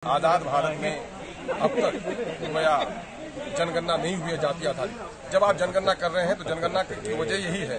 आजाद भारत में अब तक गोया जनगणना नहीं हुई है जाति आधारित। जब आप जनगणना कर रहे हैं तो जनगणना की वजह यही है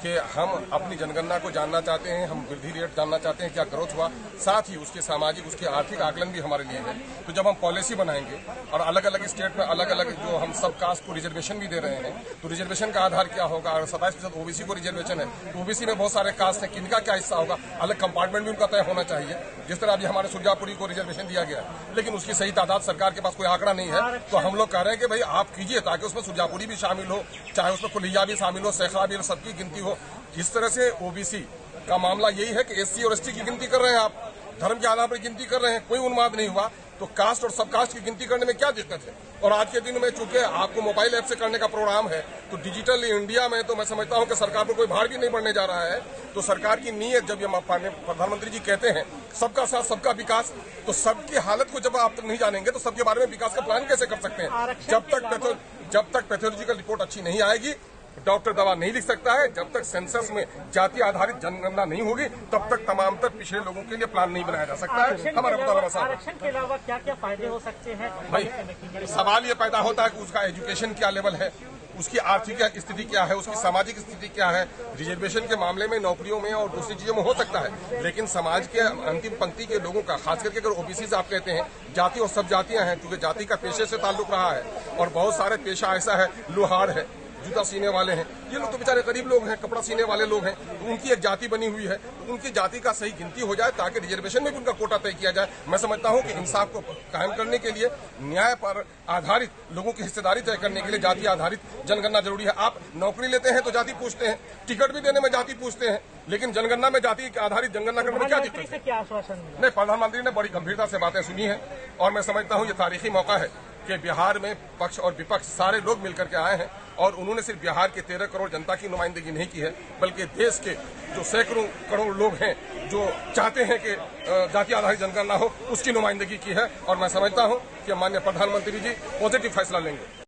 कि हम अपनी जनगणना को जानना चाहते हैं, हम वृद्धि रेट जानना चाहते हैं, क्या ग्रोथ हुआ, साथ ही उसके सामाजिक उसके आर्थिक आकलन भी हमारे लिए है। तो जब हम पॉलिसी बनाएंगे और अलग अलग स्टेट में अलग अलग जो हम सब कास्ट को रिजर्वेशन भी दे रहे हैं, तो रिजर्वेशन का आधार क्या होगा। अगर 27% ओबीसी को रिजर्वेशन है तो ओबीसी में बहुत सारे कास्ट है, किनका क्या हिस्सा होगा, अलग कंपार्टमेंट भी उनका तय होना चाहिए। जिस तरह अभी हमारे सुरजापुरी को रिजर्वेशन दिया गया है, लेकिन उसकी सही तादाद सरकार के पास कोई आंकड़ा नहीं है। तो हम लोग कह रहे हैं कि भाई आप कीजिए ताकि उसमें सुरजापुरी भी शामिल हो, चाहे उसमें कुलिया भी शामिल हो, सैखड़ा भी, सबकी गिनती हो। जिस तरह से ओबीसी का मामला यही है कि एससी और एसटी की गिनती कर रहे हैं आप, धर्म के आधार पर गिनती कर रहे हैं, कोई उन्माद नहीं हुआ, तो कास्ट और सब कास्ट की गिनती करने में क्या दिक्कत है। और आज के दिन में चूंकि आपको मोबाइल ऐप से करने का प्रोग्राम है, तो डिजिटल इंडिया में तो मैं समझता हूं कि सरकार पर कोई भार भी नहीं पड़ने जा रहा है। तो सरकार की नीयत, जब ये प्रधानमंत्री जी कहते हैं सबका साथ सबका विकास, तो सबकी हालत को जब आप तक नहीं जानेंगे तो सबके बारे में विकास का प्लान कैसे कर सकते हैं। जब तक पैथोलॉजिकल रिपोर्ट अच्छी नहीं आएगी, डॉक्टर दवा नहीं लिख सकता है, जब तक सेंसस में जाति आधारित जनगणना नहीं होगी, तब तक तमाम तक पिछड़े लोगों के लिए प्लान नहीं बनाया जा सकता है। हमारा आरक्षण के अलावा क्या क्या फायदे हो सकते हैं भाई, सवाल ये पैदा होता है कि उसका एजुकेशन क्या लेवल है, उसकी आर्थिक स्थिति क्या है, उसकी सामाजिक स्थिति क्या है। रिजर्वेशन के मामले में नौकरियों में और दूसरी चीजों में हो सकता है, लेकिन समाज के अंतिम पंक्ति के लोगों का, खास करके अगर ओबीसी से आप कहते हैं, जाति और सब जातियां हैं, क्योंकि जाति का पेशे से ताल्लुक रहा है और बहुत सारे पेशा ऐसा है, लोहार है, जूता सीने वाले हैं, ये लोग तो बेचारे गरीब लोग हैं, कपड़ा सीने वाले लोग हैं, तो उनकी एक जाति बनी हुई है। तो उनकी जाति का सही गिनती हो जाए ताकि रिजर्वेशन में भी उनका कोटा तय किया जाए। मैं समझता हूं कि इंसाफ को कायम करने के लिए, न्याय पर आधारित लोगों की हिस्सेदारी तय करने के लिए जाति आधारित जनगणना जरूरी है। आप नौकरी लेते हैं तो जाति पूछते हैं, टिकट भी देने में जाति पूछते हैं, लेकिन जनगणना में जाति आधारित जनगणना करने में क्या दिक्कत है। क्या आश्वासन नहीं, प्रधानमंत्री ने बड़ी गंभीरता से बातें सुनी है और मैं समझता हूं ये तारीखी मौका है कि बिहार में पक्ष और विपक्ष सारे लोग मिलकर के आए हैं और उन्होंने सिर्फ बिहार के 13 करोड़ जनता की नुमाइंदगी नहीं की है, बल्कि देश के जो सैकड़ों करोड़ लोग हैं जो चाहते हैं कि जाति आधारित जनगणना हो, उसकी नुमाइंदगी की है। और मैं समझता हूं कि माननीय प्रधानमंत्री जी पॉजिटिव फैसला लेंगे।